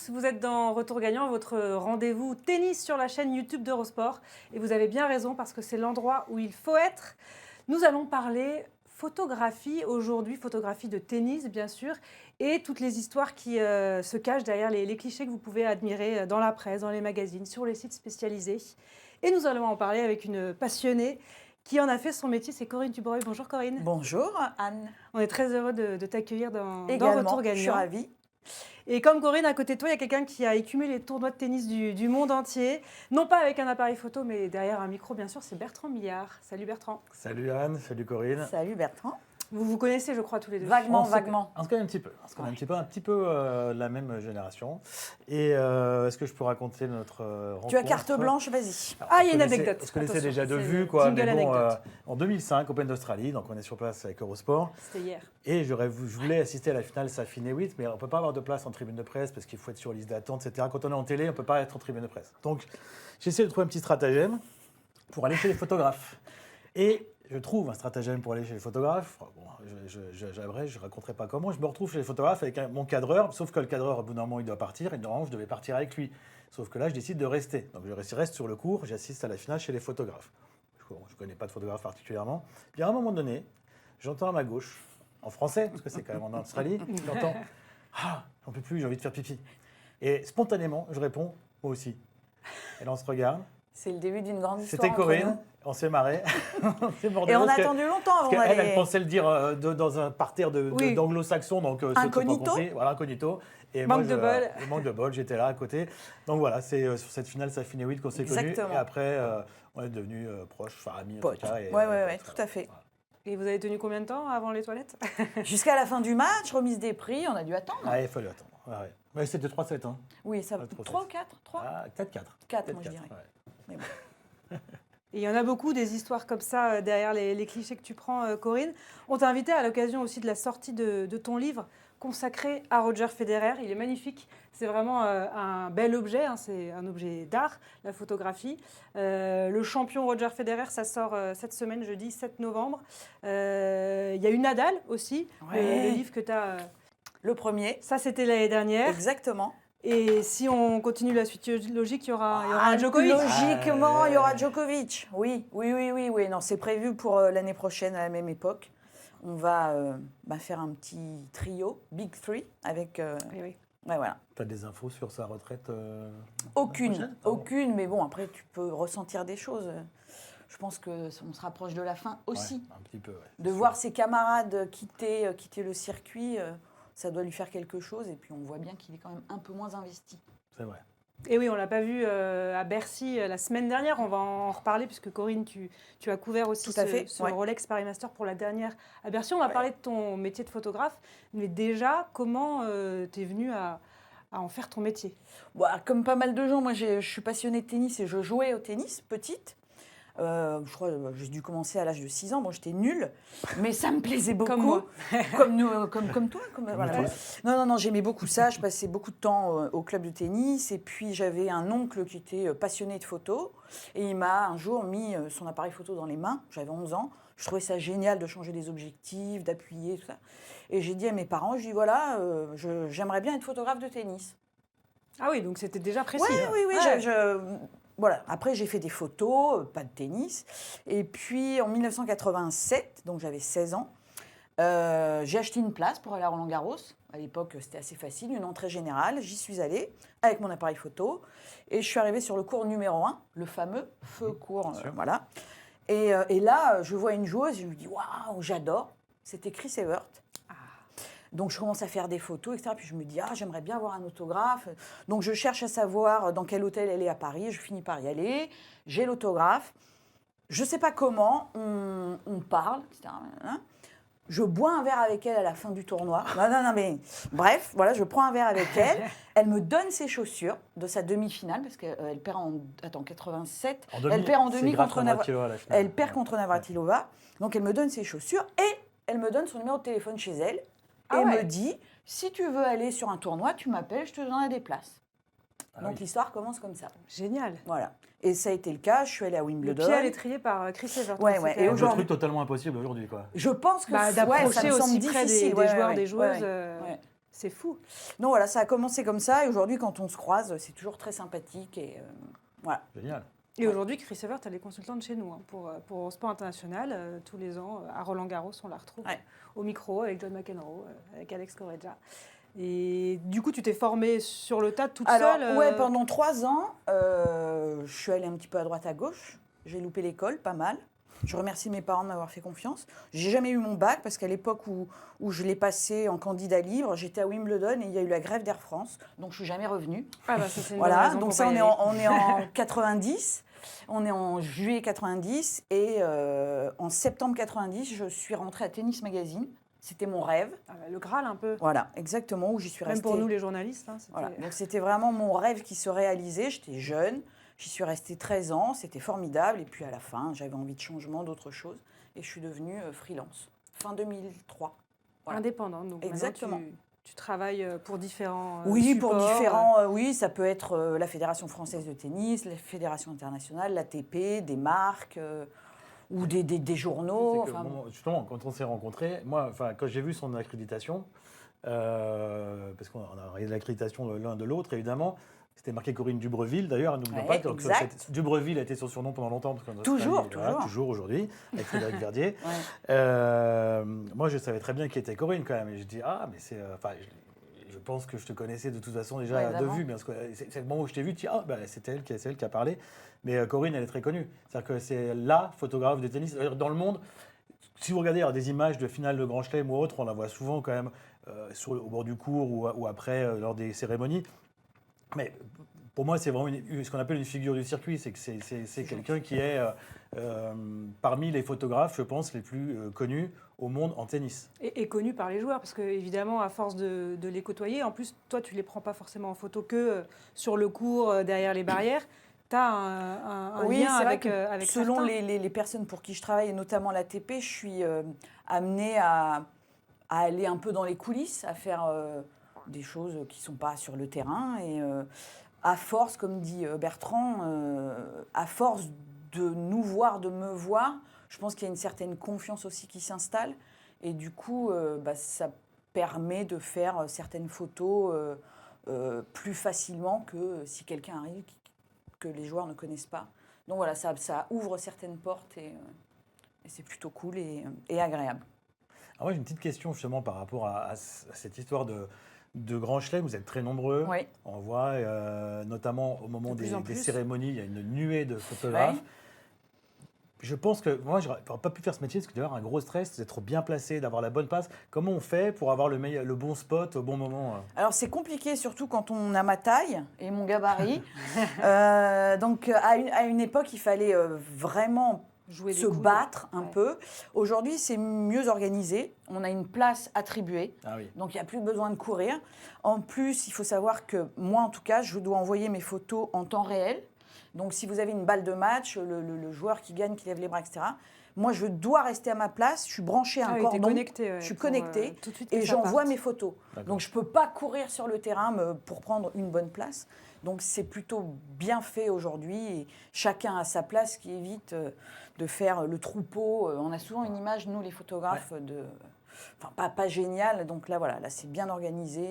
tous, vous êtes dans Retour Gagnant, votre rendez-vous tennis sur la chaîne YouTube d'Eurosport. Et vous avez bien raison parce que c'est l'endroit où il faut être. Nous allons parler photographie aujourd'hui, photographie de tennis bien sûr, et toutes les histoires qui se cachent derrière les clichés que vous pouvez admirer dans la presse, dans les magazines, sur les sites spécialisés. Et nous allons en parler avec une passionnée qui en a fait son métier, c'est Corinne Dubreuil. Bonjour Corinne. Bonjour Anne. On est très heureux de t'accueillir dans Également, Retour Gagnant. je suis ravie. Et comme Corinne, à côté de toi, il y a quelqu'un qui a écumé les tournois de tennis du monde entier. Non pas avec un appareil photo, mais derrière un micro, bien sûr, c'est Bertrand Millard. Salut Bertrand. Salut Anne, salut Corinne. Salut Bertrand. Vous vous connaissez, je crois, tous les deux. Vaguement. On se connaît un petit peu. On se connaît un petit peu de la même génération. Et est-ce que je peux raconter notre rencontre? Tu as carte blanche, vas-y. Ah, il y a une anecdote. On se connaissait Attention, déjà de c'est vue, le quoi. jingle Mais bon, anecdote. en 2005, Open d'Australie, donc on est sur place avec Eurosport. C'était hier. Et je voulais assister à la finale Safin-Hewitt, mais on ne peut pas avoir de place en tribune de presse parce qu'il faut être sur liste d'attente, etc. Quand on est en télé, on ne peut pas être en tribune de presse. Donc, j'ai essayé de trouver un petit stratagème pour aller chez les photographes. Et je trouve un stratagème pour aller chez les photographes. Bon, je ne raconterai pas comment. Je me retrouve chez les photographes avec mon cadreur, sauf que le cadreur, au bout d'un moment, il doit partir. Et normalement, je devais partir avec lui. Sauf que là, je décide de rester. Donc, je reste sur le cours. J'assiste à la finale chez les photographes. Je ne connais pas de photographe particulièrement. Puis à un moment donné, j'entends à ma gauche, en français, parce que c'est quand même en Australie, j'entends « Ah, j'en peux plus, j'ai envie de faire pipi ». Et spontanément, je réponds « Moi aussi ». Et là, on se regarde. C'est le début d'une grande histoire. C'était entre Corinne, nous. on s'est marré. On s'est mordu Et on a parce que- attendu longtemps avant parce qu'elle, d'aller. elle pensait le dire dans un parterre Oui. d'anglo-saxons, donc ça, t'as pas Incognito. compris. Voilà, incognito. Et Manque de bol. Manque de bol, j'étais là à côté. Donc voilà, c'est sur cette finale Safin-Hewitt qu'on s'est connus. Exactement. Et après, on est devenus proches, enfin amis en Potes. tout cas. Et, Ouais, tout à fait. Voilà. Et vous avez tenu combien de temps avant les toilettes? Jusqu'à la fin du match, remise des prix, on a dû attendre. Ah, il fallait attendre. Ouais. Mais c'était 3-7. Hein. Oui, ça Pas trop 3 ou triste. 4 3 Ah, 4-4. 4, moi je 4-4, dirais. ouais. Mais bon. Et il y en a beaucoup des histoires comme ça derrière les clichés que tu prends, Corinne. On t'a invité à l'occasion aussi de la sortie de ton livre consacré à Roger Federer. Il est magnifique. C'est vraiment un bel objet. Hein. C'est un objet d'art, la photographie. Le champion Roger Federer, ça sort cette semaine, jeudi 7 novembre. Il y a eu Nadal aussi, Ouais. le livre que tu as. Le premier, Ça, c'était l'année dernière. exactement. Et si on continue la suite logique, il y aura un Djokovic. Logiquement, il y aura Djokovic. Oui. Non, c'est prévu pour l'année prochaine à la même époque. On va faire un petit trio, Big Three, avec. Oui, oui. Ouais, voilà. Tu as des infos sur sa retraite Aucune, pardon. mais bon, après, tu peux ressentir des choses. Je pense qu'on se rapproche de la fin aussi. Ouais, un petit peu, ouais. De voir ses camarades quitter le circuit, ça doit lui faire quelque chose. Et puis, on voit bien qu'il est quand même un peu moins investi. C'est vrai. Et oui, on ne l'a pas vu à Bercy la semaine dernière. On va en reparler puisque Corinne, tu as couvert aussi Tout à fait, ce ouais. Rolex Paris Master pour la dernière à Bercy. On va Ouais. parler de ton métier de photographe. Mais déjà, comment tu es venue à en faire ton métier? Bah, comme pas mal de gens, moi, je suis passionnée de tennis et je jouais au tennis petite. Je crois que j'ai dû commencer à l'âge de 6 ans. Bon, j'étais nulle, mais ça me plaisait beaucoup. Comme moi. Comme toi. Voilà. tous. Non, j'aimais beaucoup ça. Je passais beaucoup de temps au club de tennis. Et puis, j'avais un oncle qui était passionné de photo. Et il m'a un jour mis son appareil photo dans les mains. J'avais 11 ans. Je trouvais ça génial de changer les objectifs, d'appuyer, tout ça. Et j'ai dit à mes parents, je dis voilà, j'aimerais bien être photographe de tennis. Ah oui, donc c'était déjà précis. Oui. Ouais. Voilà. Après, j'ai fait des photos, pas de tennis. Et puis, en 1987, donc j'avais 16 ans, j'ai acheté une place pour aller à Roland-Garros. À l'époque, c'était assez facile, une entrée générale. J'y suis allée avec mon appareil photo. Et je suis arrivée sur le cours numéro 1, le fameux feu court. sûr. Voilà. Et là, je vois une joueuse et je me dis, waouh, j'adore. C'était Chris Evert. Donc, je commence à faire des photos, etc. Puis, je me dis, j'aimerais bien avoir un autographe. Donc, je cherche à savoir dans quel hôtel elle est à Paris. Je finis par y aller. J'ai l'autographe. Je ne sais pas comment. On parle, etc. Je bois un verre avec elle à la fin du tournoi. Non, mais bref, voilà, je prends un verre avec elle. Elle me donne ses chaussures de sa demi-finale, parce qu'elle perd en 87. Elle perd en demi contre Elle perd contre Navratilova. Donc, elle me donne ses chaussures et elle me donne son numéro de téléphone chez elle. Ah Et ouais. me dit, si tu veux aller sur un tournoi, tu m'appelles, je te donnerai des places. Donc l'histoire commence comme ça. Génial. Voilà. Et ça a été le cas, je suis allée à Le Wimbledon. pied à l'étrier par Chris Evert. Ouais, C'est ouais. quand Et même- Le aujourd'hui- truc totalement impossible aujourd'hui, quoi. Je pense que ça d'approcher me semble aussi près difficile. des Ouais, joueurs, ouais, des joueuses. ouais. C'est fou. Donc voilà, ça a commencé comme ça. Et aujourd'hui, quand on se croise, c'est toujours très sympathique. Et voilà. Génial. Et aujourd'hui, Chris Evert, elle est consultante chez nous pour Sport International. Tous les ans, à Roland-Garros, on la retrouve au micro avec John McEnroe, avec Alex Correggia. Et du coup, tu t'es formée sur le tas toute seule Ouais, pendant 3 ans, je suis allée un petit peu à droite à gauche. J'ai loupé l'école, pas mal. Je remercie mes parents de m'avoir fait confiance. J'ai jamais eu mon bac parce qu'à l'époque où je l'ai passé en candidat libre, j'étais à Wimbledon et il y a eu la grève d'Air France, donc je suis jamais revenue. Ah bah ça c'est une voilà, bonne raison donc pour ça pas y on aller. est en 90, on est en juillet 90 et en septembre 90, je suis rentrée à Tennis Magazine. C'était mon rêve. Ah bah, le Graal un peu. Voilà, exactement, où j'y suis restée. Même pour nous les journalistes. Hein, voilà. Donc c'était vraiment mon rêve qui se réalisait. J'étais jeune, j'y suis restée 13 ans, c'était formidable. Et puis à la fin, j'avais envie de changement, d'autre chose. Et je suis devenue freelance, fin 2003. Voilà. Indépendante, donc exactement. Tu travailles pour différents oui, supports. pour différents. Oui, ça peut être la Fédération française de tennis, la Fédération internationale, l'ATP, des marques. Ou des journaux. Justement, quand on s'est rencontrés, moi, quand j'ai vu son accréditation, parce qu'on a regardé l'accréditation l'un de l'autre, évidemment, c'était marqué Corinne Dubreville, d'ailleurs, n'oublions pas que Dubreville a été son surnom pendant longtemps. Parce toujours aujourd'hui, avec Frédéric Verdier. Moi, je savais très bien qui était Corinne, quand même. Et je dis, mais c'est... je pense que je te connaissais de toute façon déjà de vue, mais c'est le moment où je t'ai vu, tu dis, c'est elle qui a parlé. Mais Corinne, elle est très connue. C'est-à-dire que c'est la photographe de tennis. Dans le monde, si vous regardez des images de finale de Grand Chelem ou autre, on la voit souvent quand même au bord du court ou après, lors des cérémonies. Mais pour moi, c'est vraiment ce qu'on appelle une figure du circuit. C'est que c'est quelqu'un qui est parmi les photographes, je pense, les plus connus au monde en tennis. Et connu par les joueurs, parce que évidemment, à force de les côtoyer, en plus, toi, tu ne les prends pas forcément en photo que sur le court, derrière les barrières. Tu as un lien avec selon certains. les personnes pour qui je travaille, et notamment l'ATP, je suis amenée à aller un peu dans les coulisses, à faire des choses qui ne sont pas sur le terrain. Et à force, comme dit Bertrand, à force de nous voir, de me voir, je pense qu'il y a une certaine confiance aussi qui s'installe. Et du coup, ça permet de faire certaines photos plus facilement que si quelqu'un arrive que les joueurs ne connaissent pas. Donc voilà, ça ouvre certaines portes et c'est plutôt cool et agréable. Alors moi, j'ai une petite question justement par rapport à cette histoire de Grand Chelem. Vous êtes très nombreux. Oui. On voit notamment au moment des cérémonies, il y a une nuée de photographes. Oui. Je pense que moi, je n'aurais pas pu faire ce métier parce que d'avoir un gros stress, d'être bien placé, d'avoir la bonne place. Comment on fait pour avoir le bon spot au bon moment Alors c'est compliqué, surtout quand on a ma taille et mon gabarit. Donc à une époque, il fallait vraiment se battre un peu. Aujourd'hui, c'est mieux organisé. On a une place attribuée, donc il n'y a plus besoin de courir. En plus, il faut savoir que moi, en tout cas, je dois envoyer mes photos en temps réel. Donc, si vous avez une balle de match, le joueur qui gagne, qui lève les bras, etc., moi, je dois rester à ma place. Je suis branchée à un cordon. Je suis connectée et j'envoie mes photos. Donc, je ne peux pas courir sur le terrain pour prendre une bonne place. Donc, c'est plutôt bien fait aujourd'hui. Et chacun a sa place, ce qui évite de faire le troupeau. On a souvent une image, nous, les photographes, pas géniale. Donc là, voilà, là, c'est bien organisé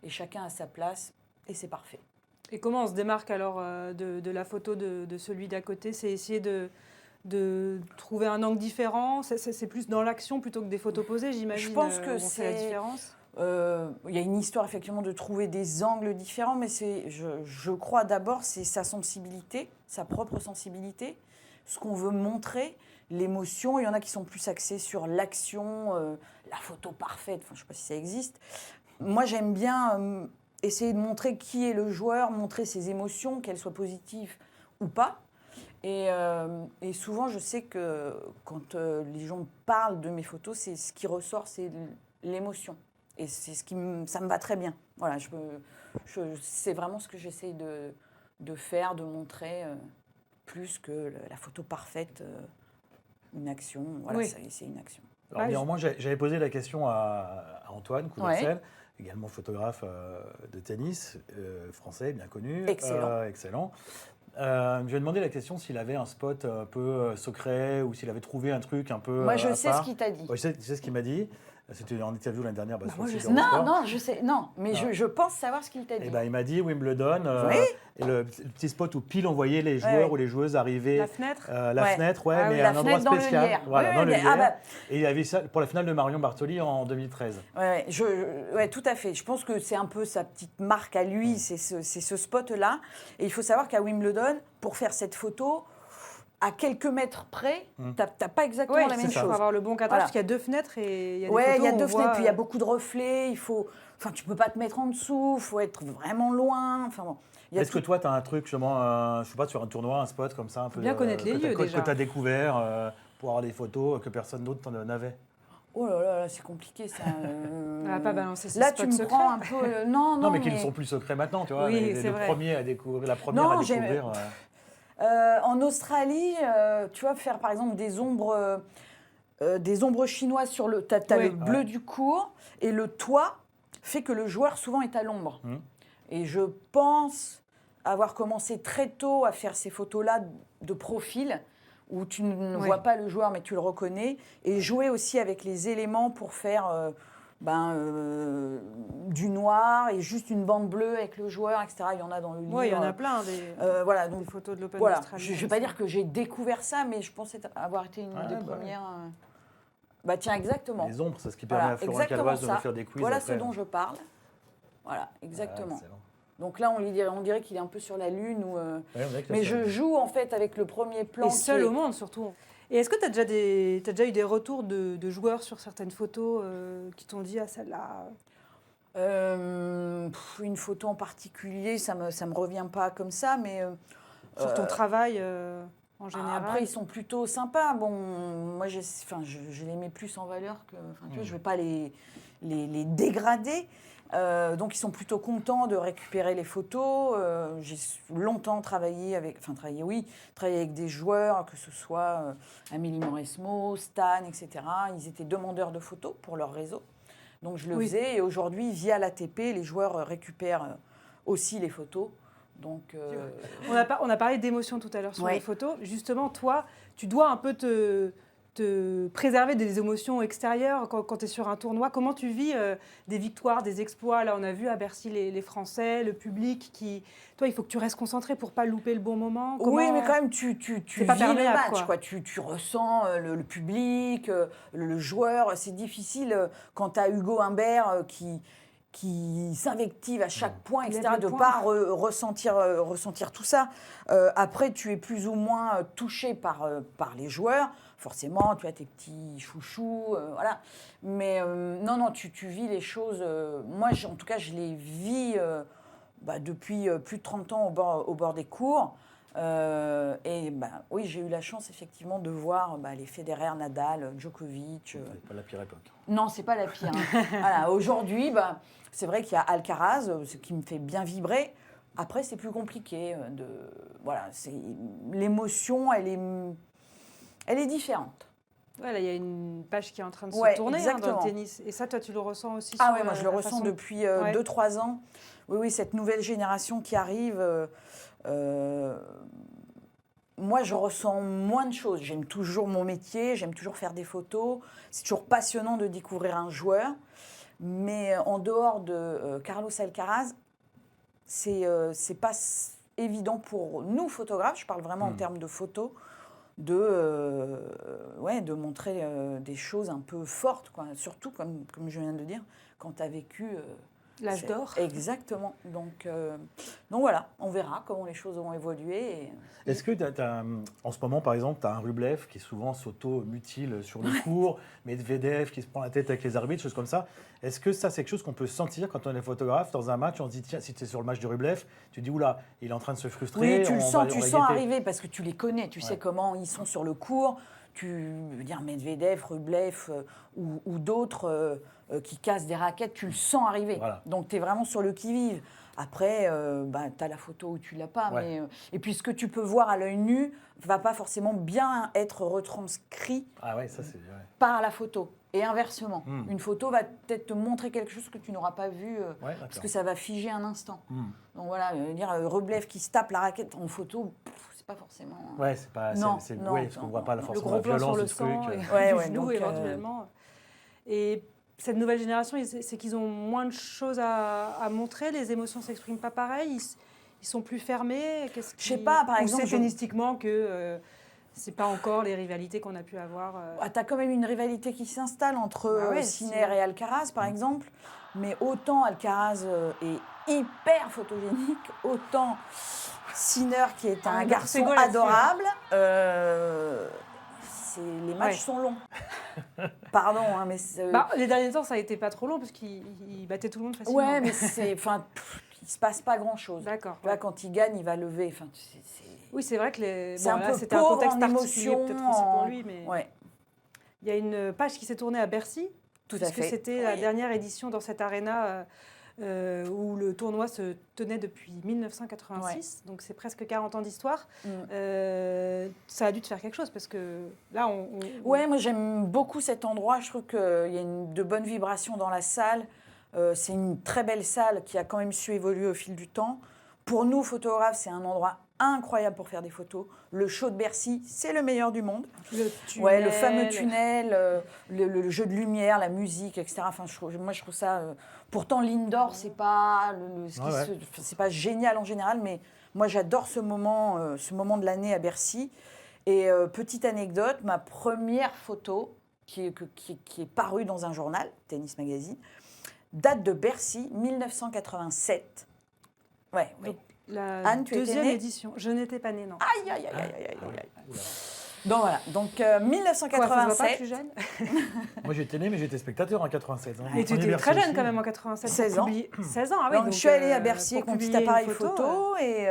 et chacun a sa place et c'est parfait. Et comment on se démarque alors de la photo de celui d'à côté? C'est essayer de trouver un angle différent? C'est plus dans l'action plutôt que des photos posées, j'imagine. Je pense que c'est la différence. Il y a une histoire effectivement de trouver des angles différents, mais je crois d'abord c'est sa sensibilité, sa propre sensibilité, ce qu'on veut montrer, l'émotion. Il y en a qui sont plus axés sur l'action, la photo parfaite, je ne sais pas si ça existe. Moi j'aime bien essayer de montrer qui est le joueur, montrer ses émotions, qu'elles soient positives ou pas. Et souvent, je sais que quand les gens parlent de mes photos, c'est ce qui ressort, c'est l'émotion. Et c'est ça me va très bien. Voilà, c'est vraiment ce que j'essaye de faire, de montrer, plus que la photo parfaite, une action. Voilà, c'est une action. Alors, néanmoins, j'avais posé la question à Antoine Coudercel, également photographe de tennis, français, bien connu. Excellent. Je lui ai demandé la question s'il avait un spot un peu secret ou s'il avait trouvé un truc un peu. Moi, je sais ce qu'il t'a dit. Ouais, je sais ce qu'il m'a dit. C'était en interview l'année dernière. moi, je sais. Non, je sais. Non, mais Non. je pense savoir ce qu'il t'a dit. Et il m'a dit Wimbledon, Oui. et le petit spot où pile on voyait les joueurs ou les joueuses arriver. La fenêtre. La fenêtre, Ah oui, mais la un endroit fenêtre dans le spécial. lierre. Voilà, Oui, dans le mais- lierre. Et il y avait ça pour la finale de Marion Bartoli en 2013. Ouais, tout à fait. Je pense que c'est un peu sa petite marque à lui, c'est ce spot-là. Et il faut savoir qu'à Wimbledon, pour faire cette photo, à quelques mètres près, t'as pas exactement Oui, la même il faut chose. avoir le bon cadrage, Voilà. parce qu'il y a 2 fenêtres et il y a des Ouais, photos il y a où 2 on fenêtres, voit, puis il y a beaucoup de reflets. Enfin, tu peux pas te mettre en dessous, il faut être vraiment loin. Enfin bon. Il y a Est-ce que toi, tu as un truc, justement, je sais pas, sur un tournoi, un spot comme ça, un peu bien connaître les lieux, déjà. que tu as découvert pour avoir des photos que personne d'autre n'avait? Oh là là, c'est compliqué ça. On va pas balancer ses Là, spots tu me secrets. prends un peu. Non, mais qui ne sont plus secrets maintenant, tu vois. Oui, c'est vrai. Premiers à découvrir, la première Non, à j'ai- découvrir. En Australie, tu vois, faire par exemple des ombres chinoises sur le. T'as Oui. le bleu du court et le toit fait que le joueur souvent est à l'ombre. Et je pense avoir commencé très tôt à faire ces photos-là de profil où tu ne vois pas le joueur mais tu le reconnais et jouer aussi avec les éléments pour faire du noir et juste une bande bleue avec le joueur, etc. Il y en a dans le livre. Oui, il y en a plein, voilà, des donc photos de l'Open voilà. d'Australie. Je ne vais pas dire que j'ai découvert ça, mais je pensais avoir été une des premières. Bah tiens, exactement. Les ombres, c'est ce qui permet à Florent Caloise de nous faire des quiz. Voilà après. ce dont je parle. Voilà, exactement. Excellent. Donc là, on dirait qu'il est un peu sur la Lune. Mais je joue. joue en fait avec le premier plan. Et seul au monde, surtout. Et est-ce que tu as déjà eu des retours de joueurs sur certaines photos qui t'ont dit « Ah, celle-là… » Une photo en particulier, ça me revient pas comme ça, mais... Sur ton travail en général. Après, ils sont plutôt sympas. Bon, moi, je les mets plus en valeur que... Tu vois, je ne vais pas les dégrader. Donc, ils sont plutôt contents de récupérer les photos. J'ai longtemps travaillé avec des joueurs, que ce soit Amélie Mauresmo, Stan, etc. Ils étaient demandeurs de photos pour leur réseau. Donc, je le faisais. Et aujourd'hui, via l'ATP, les joueurs récupèrent aussi les photos. Donc, on a parlé d'émotion tout à l'heure sur les photos. Justement, toi, tu dois un peu te préserver des émotions extérieures quand tu es sur un tournoi. Comment tu vis des victoires, des exploits? Là, on a vu à Bercy les Français, le public qui... Toi, il faut que tu restes concentré pour ne pas louper le bon moment. Oui, mais quand même, tu vis pas le match. quoi. Quoi. Tu ressens le public, le joueur. C'est difficile quand tu as Hugo Humbert qui s'invective à chaque point, etc., de ne pas ressentir tout ça. Après, tu es plus ou moins touché par les joueurs. Forcément, tu as tes petits chouchous, voilà. Mais non, tu vis les choses... moi, en tout cas, je les vis depuis plus de 30 ans au bord des cours. Oui, j'ai eu la chance, effectivement, de voir les Federer, Nadal, Djokovic. C'est pas la pire époque. Non, c'est pas la pire. Voilà, aujourd'hui, c'est vrai qu'il y a Alcaraz, ce qui me fait bien vibrer. Après, c'est plus compliqué. L'émotion, elle est différente. Ouais, là, il y a une page qui est en train de se tourner dans le tennis. Et ça, toi, tu le ressens aussi Ah oui, moi, je le ressens depuis 2-3 ans. Oui, cette nouvelle génération qui arrive... moi, je ressens moins de choses. J'aime toujours mon métier, j'aime toujours faire des photos. C'est toujours passionnant de découvrir un joueur. Mais en dehors de Carlos Alcaraz, c'est pas évident pour nous, photographes, je parle vraiment en termes de photos, de montrer des choses un peu fortes, quoi. Surtout, comme je viens de dire, quand tu as vécu... l'âge d'or. Exactement. Donc voilà, on verra comment les choses vont évoluer. Est-ce que en ce moment, par exemple, tu as un Rublev qui souvent s'auto-mutile sur le court, Medvedev qui se prend la tête avec les arbitres, choses comme ça. Est-ce que ça, c'est quelque chose qu'on peut sentir quand on est photographe dans un match? On se dit, tiens, si tu es sur le match de Rublev, tu dis, oula, il est en train de se frustrer. Oui, tu le sens arriver parce que tu les connais, tu sais comment ils sont sur le court. Tu veux dire Medvedev, Rublev ou d'autres qui cassent des raquettes, tu le sens arriver. Voilà. Donc tu es vraiment sur le qui-vive. Après, tu as la photo où tu ne l'as pas. Ouais. Et puis ce que tu peux voir à l'œil nu ne va pas forcément bien être retranscrit par la photo. Et inversement, une photo va peut-être te montrer quelque chose que tu n'auras pas vu parce que ça va figer un instant. Donc voilà, Rublev qui se tape la raquette en photo, c'est pas forcément... Ouais, c'est pas... Non, parce qu'on non, ne voit pas Le forcément gros la plan violence sur le du truc. sang et du genou donc, éventuellement. Et cette nouvelle génération, c'est qu'ils ont moins de choses à montrer, les émotions ne s'expriment pas pareil, ils sont plus fermés. Je sais pas, par exemple, c'est tennistiquement que c'est pas encore les rivalités qu'on a pu avoir. Tu as quand même une rivalité qui s'installe entre Sinner et Alcaraz, par exemple. Mais autant Alcaraz est hyper photogénique, autant Sinner, qui est un garçon adorable, les matchs sont longs. Pardon, hein, mais... les derniers temps, ça a été pas trop long, parce qu'il battait tout le monde facilement. Ouais, mais il se passe pas grand-chose. D'accord. Tu vois, quand il gagne, il va lever. Oui, c'est vrai que c'était un contexte particulier, émotion, peut-être aussi pour lui, mais ouais. Il y a une page qui s'est tournée à Bercy, puisque c'était la dernière édition dans cette arena où le tournoi se tenait depuis 1986, donc c'est presque 40 ans d'histoire. Ça a dû te faire quelque chose, parce que là, Ouais, moi j'aime beaucoup cet endroit, je trouve qu'il y a de bonnes vibrations dans la salle. C'est une très belle salle qui a quand même su évoluer au fil du temps. Pour nous, photographes, c'est un endroit incroyable pour faire des photos. Le show de Bercy, c'est le meilleur du monde. Le fameux tunnel, le jeu de lumière, la musique, etc. Enfin, moi, je trouve ça... pourtant, l'indoor, c'est pas, c'est pas génial en général, mais moi, j'adore ce moment de l'année à Bercy. Et petite anecdote, ma première photo, qui est parue dans un journal, Tennis Magazine, date de Bercy, 1987. Ouais. Anne, tu deuxième édition. Je n'étais pas née, non. Aïe. Donc voilà. Donc 1987. Quoi, ça se voit pas plus jeune. Moi j'étais né, mais j'étais spectateur en 87. Hein. Et tu étais très jeune quand même en 87. 16 ans. 16 ans, ah oui. Donc je suis allée à Bercy avec mon petit appareil photo et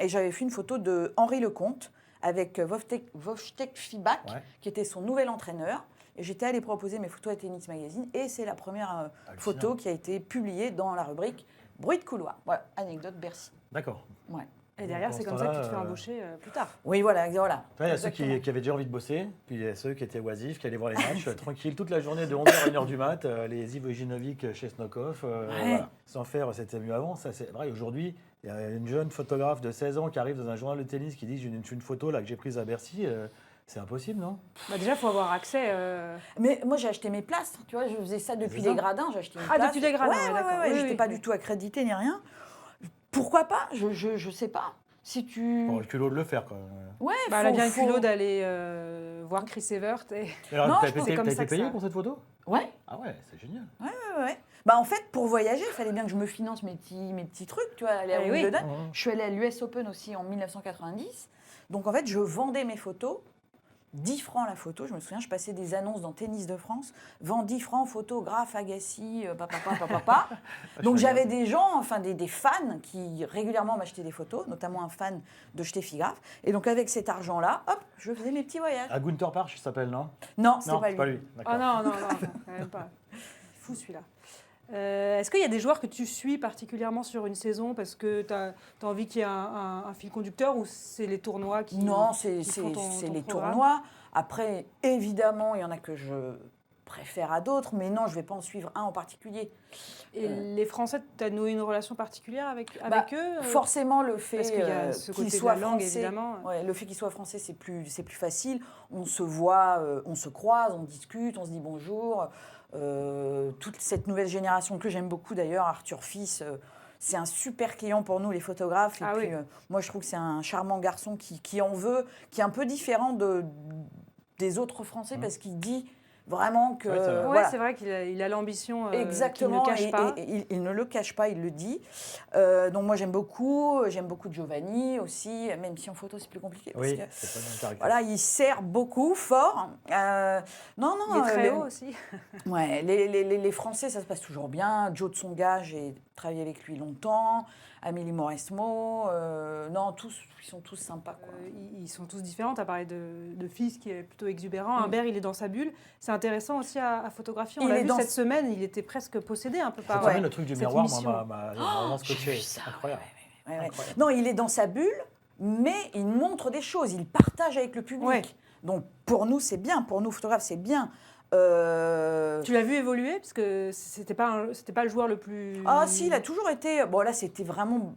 j'avais fait une photo de Henri Lecomte avec Wojtek Fibak, qui était son nouvel entraîneur. Et j'étais allée proposer mes photos à Tennis Magazine et c'est la première photo qui a été publiée dans la rubrique Bruit de couloir. Voilà, anecdote Bercy. D'accord. Ouais. Et derrière, c'est comme ça que tu te fais embaucher plus tard. Oui, voilà. Il y a ceux qui avaient déjà envie de bosser, puis il y a ceux qui étaient oisifs, qui allaient voir les matchs, tranquilles, toute la journée de 11h à 1h du mat, les Ivo Ivojinovic chez Snokov, voilà. Sans faire, c'était mieux avant. Ça, c'est vrai, aujourd'hui, il y a une jeune photographe de 16 ans qui arrive dans un journal de tennis qui dit j'ai une photo là, que j'ai prise à Bercy. C'est impossible, non? Déjà, il faut avoir accès. Mais moi, j'ai acheté mes places. Tu vois, je faisais ça depuis les gradins. J'ai acheté mes places. Depuis les gradins, d'accord. Ouais, j'étais pas du tout accréditée ni rien. Pourquoi pas? Je sais pas. Si tu... Bon, le culot de le faire, quoi. Ouais, elle a bien le culot d'aller voir Chris Evert. Alors, t'as été payé pour cette photo? Ouais. Ah ouais, c'est génial. Ouais. En fait, pour voyager, il fallait bien que je me finance mes petits trucs, tu vois, aller à Wimbledon. Je suis allée à l'US Open aussi en 1990. Donc, en fait, je vendais mes photos. 10 francs la photo, je me souviens, je passais des annonces dans Tennis de France, vend 10 francs, photographe, Agassi, papa. Donc j'avais des gens, enfin des fans qui régulièrement m'achetaient des photos, notamment un fan de Steffi Graf. Et donc avec cet argent-là, hop, je faisais mes petits voyages. À Gunther Parch, il s'appelle, non? Non, c'est pas lui. Ah non, quand même pas. Fou celui-là. Est-ce qu'il y a des joueurs que tu suis particulièrement sur une saison parce que tu as envie qu'il y ait un fil conducteur ou c'est les tournois qui... Non, c'est les tournois. Après, évidemment, il y en a que je préfère à d'autres, mais non, je ne vais pas en suivre un en particulier. Et les Français, tu as noué une relation particulière avec eux Forcément, le fait qu'ils soient français, le fait qu'ils soient français, c'est plus facile. On se voit, on se croise, on discute, on se dit bonjour. Toute cette nouvelle génération que j'aime beaucoup d'ailleurs, Arthur Fils, c'est un super client pour nous les photographes. Et puis, moi je trouve que c'est un charmant garçon qui en veut, qui est un peu différent des autres Français parce qu'il dit vraiment que... c'est vrai qu'il a l'ambition. Exactement, qu'il ne cache pas. Il ne le cache pas, il le dit. Donc moi j'aime beaucoup Giovanni aussi, même si en photo c'est plus compliqué. Oui, parce que, c'est pas le même caractère. voilà, il sert beaucoup, fort. Il est très haut aussi. Ouais, les Français, ça se passe toujours bien. Joe Tsonga, j'ai travaillé avec lui longtemps. Amélie Mauresmo, tous, ils sont tous sympas. Quoi. Ils sont tous différents. Tu as parlé de Fils qui est plutôt exubérant. Humbert, il est dans sa bulle. C'est intéressant aussi à photographier. On l'a vu cette semaine, il était presque possédé un peu par le truc du miroir m'a vraiment scotché. C'est incroyable. Ouais. Non, il est dans sa bulle, mais il montre des choses. Il partage avec le public. Ouais. Donc pour nous, c'est bien. Pour nous, photographes, c'est bien. Tu l'as vu évoluer parce que c'était pas le joueur le plus. Ah si, il a toujours été. Bon là, c'était vraiment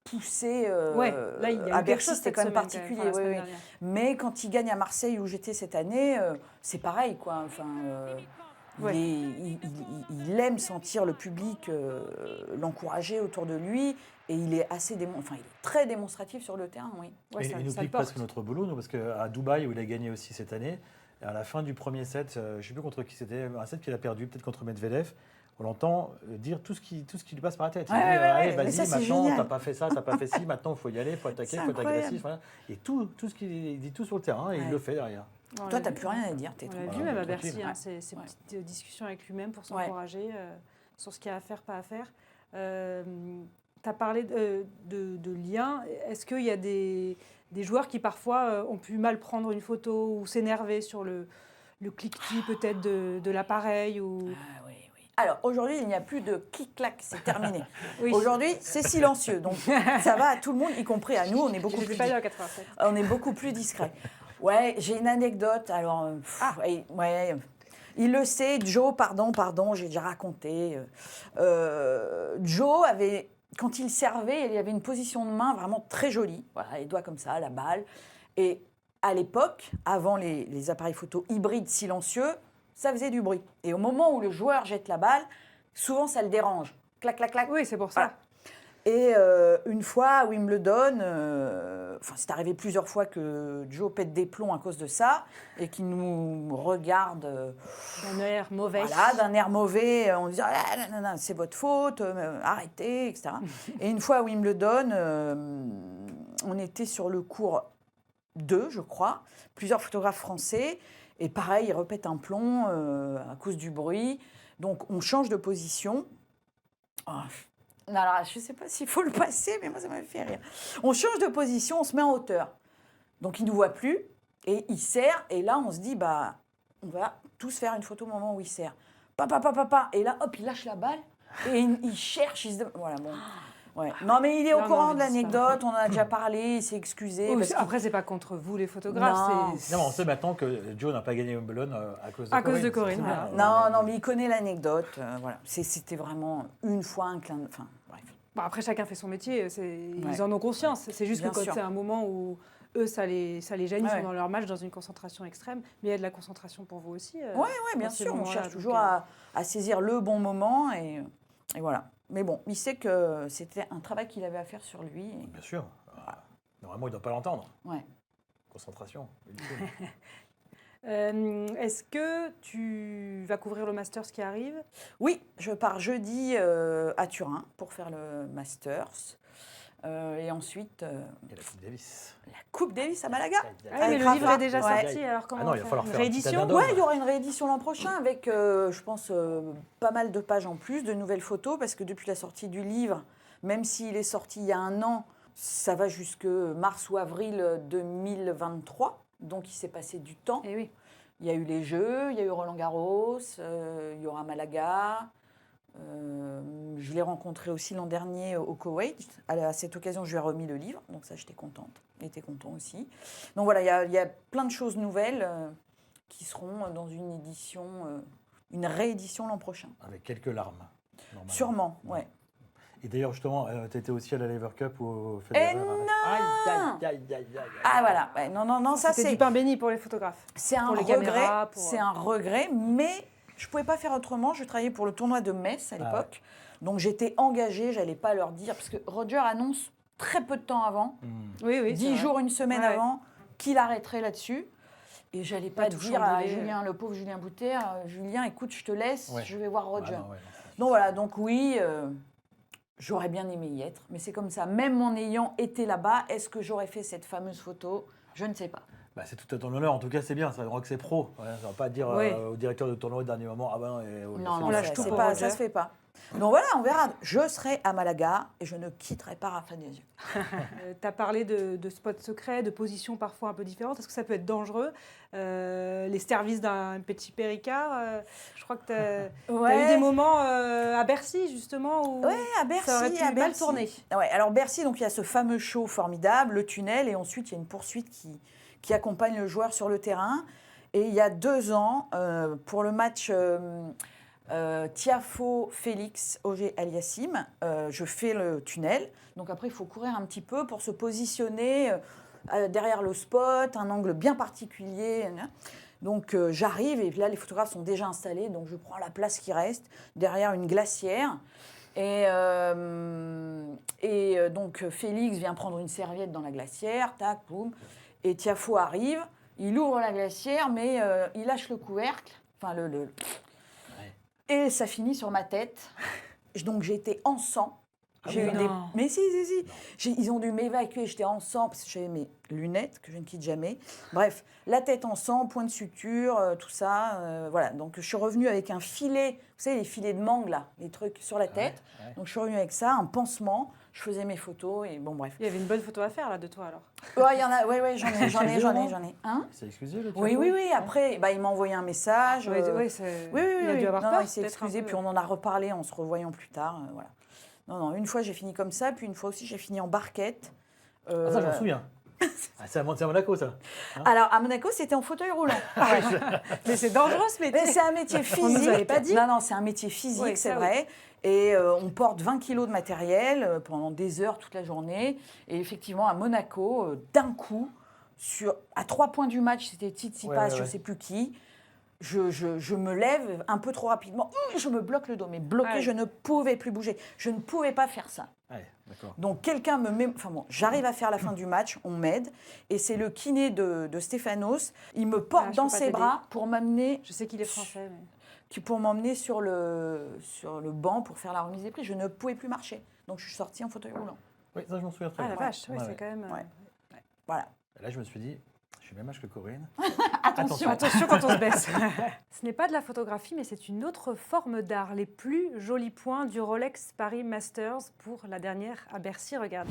poussé. Là, il y a à Bercy, c'était quand même particulier. Oui. Mais quand il gagne à Marseille où j'étais cette année, c'est pareil quoi. Enfin, Ouais. Il aime sentir le public l'encourager autour de lui. Et il est il est très démonstratif sur le terrain, oui. Ouais, Et ça il nous le pique porte. presque notre boulot, nous, parce qu'à Dubaï, où il a gagné aussi cette année, à la fin du premier set, je ne sais plus contre qui c'était, un set qu'il a perdu, peut-être contre Medvedev, on l'entend dire tout ce qui lui passe par la tête. Il dit, allez, mais ça, vas-y, c'est maintenant, génial. t'as pas fait ça, t'as pas fait ci, maintenant, il faut y aller, il faut attaquer, C'est il faut être incroyable. agressif. Voilà. Et tout ce qu'il dit tout sur le terrain, et il Ouais. le fait derrière. On Toi, l'a t'as vu, plus rien à dire, t'es On tranquille. l'a vu Voilà, même à tranquille. Bercy, hein, Ouais. ces Ouais. petites discussions avec lui-même pour Ouais. s'encourager sur ce qu'il y a à faire, pas à faire. Tu as parlé de liens. Est-ce qu'il y a des joueurs qui parfois ont pu mal prendre une photo ou s'énerver sur le cliquetis peut-être de l'appareil ou... Ah oui, oui. Alors, aujourd'hui, il n'y a plus de clic-clac, c'est terminé. Oui. Aujourd'hui, c'est silencieux. Donc, ça va à tout le monde, y compris à nous. On est beaucoup Je n'étais plus pas là en 87. On est beaucoup plus discret. Ouais, j'ai une anecdote. Alors, ouais, il le sait. Joe, pardon, j'ai déjà raconté. Joe avait, quand il servait, il y avait une position de main vraiment très jolie. Voilà, les doigts comme ça, la balle. Et à l'époque, avant les appareils photo hybrides silencieux, ça faisait du bruit. Et au moment où le joueur jette la balle, souvent ça le dérange. Clac, clac, clac. Oui, c'est pour ça. Voilà. Et une fois à Wimbledon, c'est arrivé plusieurs fois que Joe pète des plombs à cause de ça et qu'il nous regarde D'un air mauvais. voilà, d'un air mauvais en disant non, c'est votre faute, arrêtez, etc. Et une fois à Wimbledon, on était sur le cours 2, je crois, plusieurs photographes français, et pareil, ils repètent un plomb à cause du bruit. Donc on change de position. Oh, alors, je ne sais pas s'il faut le passer, mais moi, ça m'a fait rire. On change de position, on se met en hauteur. Donc, il ne nous voit plus et il serre. Et là, on se dit, on va tous faire une photo au moment où il serre. Papa. Et là, hop, il lâche la balle et il cherche. Voilà, bon. Ouais. Non, mais il est au courant de l'anecdote. On en a déjà parlé, il s'est excusé. Oui, après, c'est pas contre vous, les photographes. Non, on sait maintenant que Joe n'a pas gagné Wimbledon à cause de À Corinne. cause de Corinne, C'est tout. voilà. Non, mais il connaît l'anecdote. Voilà. C'était vraiment une fois un clin... Enfin, bref. Bon, après, chacun fait son métier, ils Ouais. en ont conscience. C'est juste Bien que quand sûr. c'est un moment où eux, ça les gêne, ils Ouais. sont dans leur match, dans une concentration extrême. Mais il y a de la concentration pour vous aussi. Oui, bien dans ces sûr. On moments-là, cherche donc, toujours à saisir le bon moment et voilà. Mais bon, il sait que c'était un travail qu'il avait à faire sur lui. Bien sûr. Normalement, il ne doit pas l'entendre. Ouais. Concentration. Est-ce que tu vas couvrir le Masters qui arrive? Oui, je pars jeudi à Turin pour faire le Masters. Et ensuite, Et la Coupe Davis. la Coupe Davis à Malaga. Ah, mais Avec le Rafa. livre est déjà Ouais. sorti, alors comment non, il va faire falloir une faire un petit réédition? addendum. Ouais, il y aura une réédition l'an prochain avec, je pense, pas mal de pages en plus, de nouvelles photos, parce que depuis la sortie du livre, même s'il est sorti il y a un an, ça va jusque mars ou avril 2023. Donc, il s'est passé du temps. Eh oui. Il y a eu les Jeux, il y a eu Roland-Garros, il y aura Malaga. Je l'ai rencontré aussi l'an dernier au Koweït. À cette occasion, je lui ai remis le livre. Donc ça, j'étais contente. Il était content aussi. Donc voilà, il y a plein de choses nouvelles qui seront dans une édition, une réédition l'an prochain. Avec quelques larmes. Normalement. Sûrement, ouais. Et d'ailleurs, justement, tu étais aussi à la Lever Cup ou au Eh Federer. non Aïe. Ah voilà, ouais, non, ça C'était c'est... du pain béni pour les photographes. C'est un Pour les regret, caméras, pour- c'est un regret, mais je ne pouvais pas faire autrement. Je travaillais pour le tournoi de Metz à l'époque, donc j'étais engagée, j'allais pas leur dire, parce que Roger annonce très peu de temps avant, Oui, 10 jours, une semaine Ouais. avant, qu'il arrêterait là-dessus. Et j'allais pas tout dire à chambouler. Julien, le pauvre Julien Bouter, Julien, écoute, je te laisse, Ouais. je vais voir Roger. Ah non, ouais, non. Donc voilà, donc oui, j'aurais bien aimé y être, mais c'est comme ça. Même en ayant été là-bas, est-ce que j'aurais fait cette fameuse photo? Je ne sais pas. Bah, c'est tout à ton honneur, en tout cas c'est bien, ça voit que c'est pro. Ouais, ça va pas dire Oui. au directeur de tournoi au dernier moment, ah ben... Non, On lâche tout pour ça Roger. se fait pas. Donc voilà, on verra. Je serai à Malaga et je ne quitterai pas Rafa Nadal. Tu as parlé de spots secrets, de positions parfois un peu différentes. Est-ce que ça peut être dangereux? Les services d'un petit Péricard, je crois que tu as eu des moments à Bercy, justement, où Ouais, à Bercy, ça aurait pu à mal Bercy. tourner. Ouais, alors Bercy, donc il y a ce fameux show formidable, le tunnel, et ensuite il y a une poursuite qui accompagne le joueur sur le terrain. Et il y a 2 ans, pour le match Tiafoe-Félix Auger-Aliassime, je fais le tunnel. Donc après, il faut courir un petit peu pour se positionner derrière le spot, un angle bien particulier. Donc j'arrive et là les photographes sont déjà installés, donc je prends la place qui reste derrière une glacière. Et donc Félix vient prendre une serviette dans la glacière, tac, boum. Et Tiafo arrive, il ouvre la glacière, mais il lâche le couvercle, enfin et ça finit sur ma tête. Donc j'ai été en sang. J'ai eu Mais si. Ils ont dû m'évacuer, j'étais en sang parce que j'avais mes lunettes que je ne quitte jamais. Bref, la tête en sang, point de suture, tout ça. Voilà, donc je suis revenue avec un filet, vous savez, les filets de mangue là, les trucs sur la tête. Ouais. Donc je suis revenue avec ça, un pansement. Je faisais mes photos et bon, bref. Il y avait une bonne photo à faire là de toi alors. Ouais, il y en a. Ouais, j'en ai. Hein? C'est excusé le Oui. Après, il m'a envoyé un message. Oui, il a dû avoir peur. Il s'est excusé, puis on en a reparlé en se revoyant plus tard. Voilà. Non, une fois j'ai fini comme ça, puis une fois aussi j'ai fini en barquette. Ça, je m'en souviens. C'est à Monaco, ça. Hein? Alors, à Monaco, c'était en fauteuil roulant. Mais c'est dangereux ce métier. Mais c'est un métier physique. On nous avait pas dit. Non, c'est un métier physique, c'est vrai. Oui. Et on porte 20 kilos de matériel pendant des heures toute la journée. Et effectivement, à Monaco, d'un coup, à 3 points du match, c'était Tsitsipas, je ne sais plus qui. Je me lève un peu trop rapidement, je me bloque le dos, mais bloqué, je ne pouvais plus bouger. Je ne pouvais pas faire ça. Donc quelqu'un me met... Enfin bon, j'arrive à faire la fin du match, on m'aide, et c'est le kiné de Stéphanos. Il me porte dans ses bras pour m'amener... Je sais qu'il est français, mais... Pour m'emmener sur le banc pour faire la remise des prix. Je ne pouvais plus marcher. Donc je suis sortie en fauteuil roulant. Oui, ça je m'en souviens très bien. Ah la vache, c'est quand même... Voilà. Et là je me suis dit... Je suis même âge que Corinne. Attention quand on se baisse. Ce n'est pas de la photographie, mais c'est une autre forme d'art. Les plus jolis points du Rolex Paris Masters pour la dernière à Bercy. Regardez.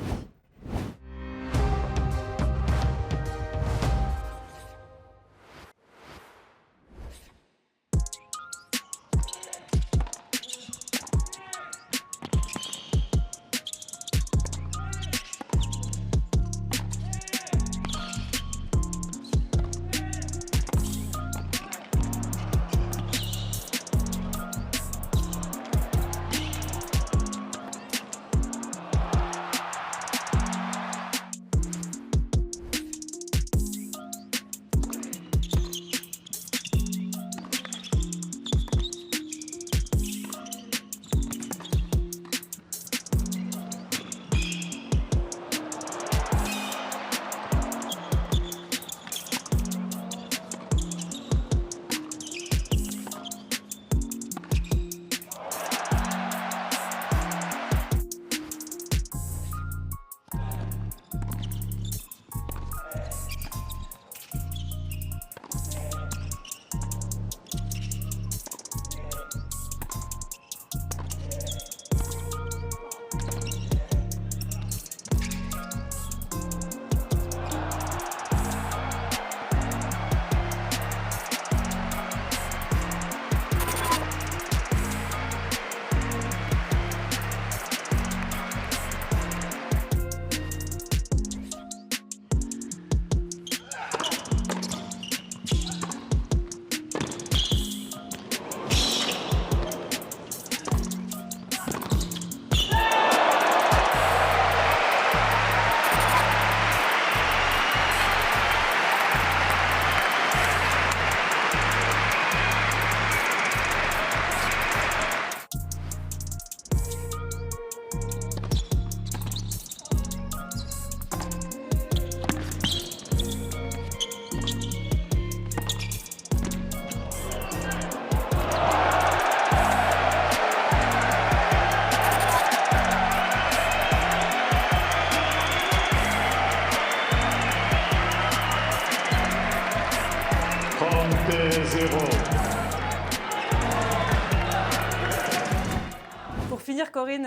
Pour finir, Corinne,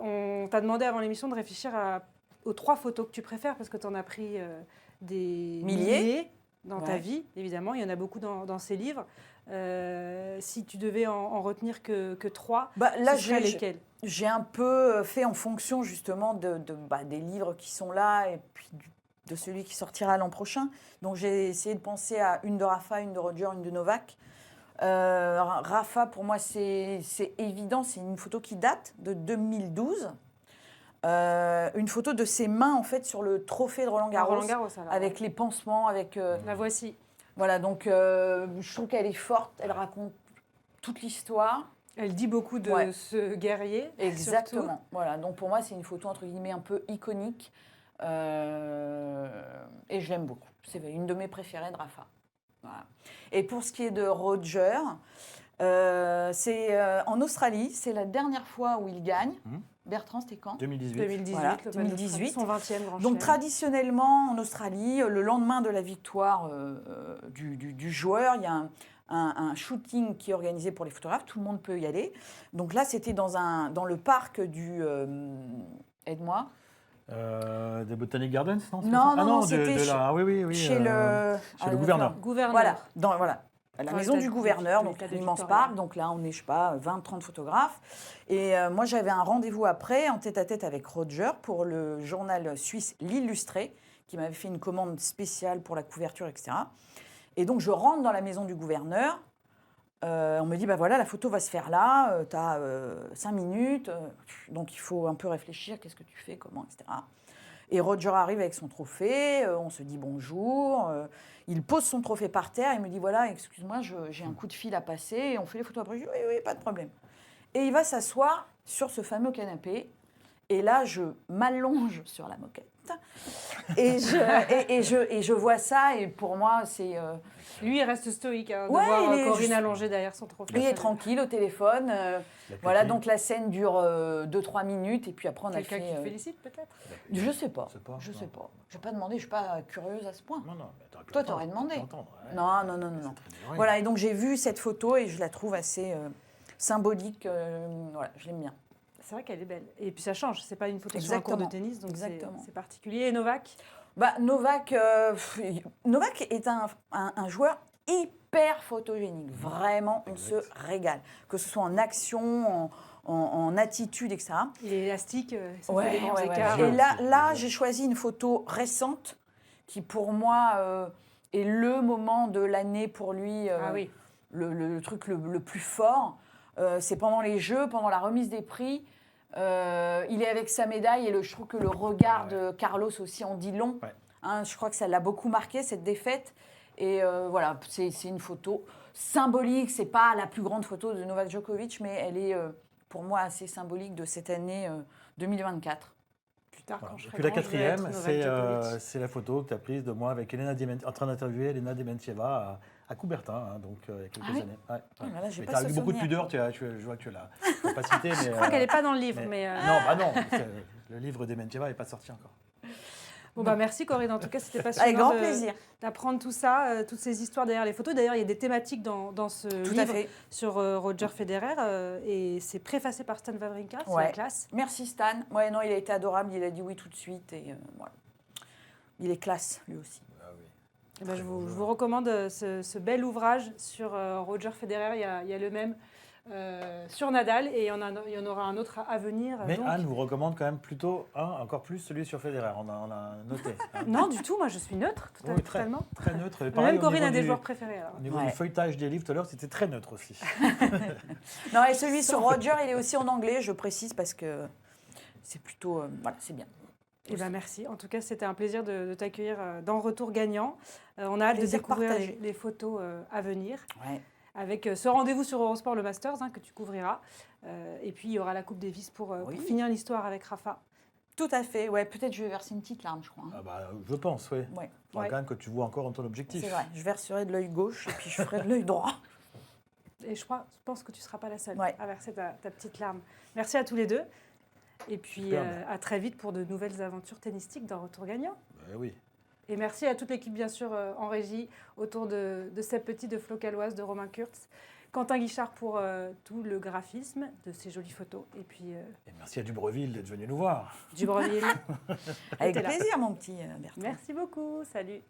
on t'a demandé avant l'émission de réfléchir aux 3 photos que tu préfères parce que tu en as pris des milliers dans ta vie, évidemment. Il y en a beaucoup dans ces livres. Si tu devais en retenir que 3, là, ce seraient lesquels? J'ai un peu fait en fonction justement des livres qui sont là et puis de celui qui sortira l'an prochain. Donc j'ai essayé de penser à une de Rafa, une de Roger, une de Novak. Rafa, pour moi, c'est évident. C'est une photo qui date de 2012. Une photo de ses mains, en fait, sur le trophée de Roland Garros. Roland Garros, alors, avec les pansements, avec... La voici. Voilà, donc je trouve qu'elle est forte, elle raconte toute l'histoire. Elle dit beaucoup de Ouais. ce guerrier. Exactement. surtout. Voilà, donc pour moi, c'est une photo entre guillemets un peu iconique. Et je l'aime beaucoup. C'est une de mes préférées de Rafa. Voilà. Et pour ce qui est de Roger, c'est en Australie. C'est la dernière fois où il gagne. Bertrand, c'était quand 2018. 2018, Voilà, l'Open 2018. d'Australie, son 20e grand Donc chelem. traditionnellement, en Australie, le lendemain de la victoire du joueur, il y a un shooting qui est organisé pour les photographes. Tout le monde peut y aller. Donc là, c'était dans le parc du... aide-moi. Des Botanic Gardens, non c'est Non, pas ça non, Ah non, de c'était ah oui, chez le... chez le gouverneur. Gouverneur. Voilà, à la Dans maison l'état du de- gouverneur, de donc l'état un de immense Victoria. parc. Donc là, on est, je sais pas, 20-30 photographes. Et moi, j'avais un rendez-vous après, en tête-à-tête avec Roger, pour le journal suisse L'Illustré, qui m'avait fait une commande spéciale pour la couverture, etc. Et donc, je rentre dans la maison du gouverneur. On me dit, bah voilà, la photo va se faire là, tu as 5 minutes, donc il faut un peu réfléchir, qu'est-ce que tu fais, comment, etc. Et Roger arrive avec son trophée, on se dit bonjour, il pose son trophée par terre, il me dit, voilà, excuse-moi, j'ai un coup de fil à passer, et on fait les photos après. Je dis, oui, oui, pas de problème. Et il va s'asseoir sur ce fameux canapé, et là, je m'allonge sur la moquette, et je vois ça, et pour moi, c'est... Lui, il reste stoïque, hein, de Ouais, voir il est Corinne juste- allongée derrière son trophée. il est tranquille au téléphone. Voilà, petite. donc la scène dure 2-3 minutes, et puis après, on a Quelqu'un fait... qui te félicite, peut-être Je sais pas. Je sais pas, Je non. sais pas. Je vais pas demander, je suis pas curieuse à ce point. Non, non, mais t'aurais pu Toi, entendre, t'aurais demandé. pu entendre, ouais. Non, non, non, non, non. C'est très délivré. Voilà, et donc j'ai vu cette photo et je la trouve assez symbolique. Voilà, je l'aime bien. C'est vrai qu'elle est belle. Et puis ça change, c'est pas une photo sur un court de Exactement. tennis, donc Exactement. c'est particulier. Et Novak Bah, Novak est un joueur hyper photogénique. Vraiment, on se régale. Que ce soit en action, en attitude, etc. il est élastique, ça Ouais, fait des grands ouais, ouais. écarts. Et là, j'ai choisi une photo récente qui, pour moi, est le moment de l'année pour lui. Ah oui. Le truc le plus fort. C'est pendant les Jeux, pendant la remise des prix. Il est avec sa médaille et je trouve que le regard de Carlos aussi en dit long. Ouais. Hein, je crois que ça l'a beaucoup marqué, cette défaite. Et voilà, c'est une photo symbolique. C'est pas la plus grande photo de Novak Djokovic, mais elle est pour moi assez symbolique de cette année 2024. Plus tard, Voilà. quand je Et serai puis la grand, je vais être quatrième, Novak Djokovic. c'est la photo que tu as prise de moi avec en train d'interviewer Elena Dementieva à Coubertin, hein, donc il y a quelques Ah oui années. Ouais, Oh là là, j'ai mais pas tu as ce eu beaucoup de souvenir. pudeur, je vois que tu l'as pas cité. Je crois qu'elle n'est pas dans le livre, mais... Non, bah non, le livre Dementieva n'est pas sorti encore. Bon, bah merci Corinne, en tout cas, c'était passionnant Avec grand plaisir. d'apprendre tout ça, toutes ces histoires derrière les photos. D'ailleurs, il y a des thématiques dans ce Tout livre à fait. sur Roger Federer, et c'est préfacé par Stan Wawrinka, c'est Ouais. la classe. Merci Stan. Ouais, non, il a été adorable. Il a dit oui tout de suite. Et voilà. Il est classe, lui aussi. Eh ben, je vous recommande ce bel ouvrage sur Roger Federer, il y a le même sur Nadal, et il y en aura un autre à venir. Mais donc. Anne vous recommande quand même plutôt, encore plus celui sur Federer, on a noté. hein. Non, du tout, moi je suis neutre, Oui, totalement. Très neutre. Et Même pareil, au Corinne niveau a des du- joueurs préférés. Alors. Au niveau Ouais. du feuilletage des livres tout à l'heure, c'était très neutre aussi. Non, et celui sur Roger, il est aussi en anglais, je précise, parce que c'est plutôt... voilà, c'est bien. Eh ben, merci. En tout cas, c'était un plaisir de t'accueillir dans Retour Gagnant. On a hâte de Plaisir découvrir partagé. les photos à venir. Ouais. Avec ce rendez-vous sur Eurosport, le Masters, que tu couvriras. Et puis, il y aura la Coupe Davis pour Oui. finir l'histoire avec Rafa. Tout à fait. Ouais, peut-être je vais verser une petite larme, je crois. hein. Ah bah, je pense, oui. Ouais, Il faudra Ouais. quand même que tu vois encore ton objectif. c'est vrai. Je verserai de l'œil gauche et puis je ferai de l'œil droit. Et je pense que tu ne seras pas la seule Ouais. à verser ta petite larme. Merci à tous les deux. Et puis, Superbe. à très vite pour de nouvelles aventures tennistiques dans Retour Gagnant. Oui. Et merci à toute l'équipe, bien sûr, en régie, autour de Seb Petit, de Flo Caloise, de Romain Kurtz, Quentin Guichard pour tout le graphisme de ces jolies photos. Et puis, Et merci à Dubreville d'être venu nous voir. Dubreville. Avec T'es là. plaisir, mon petit Bertrand. Merci beaucoup. Salut.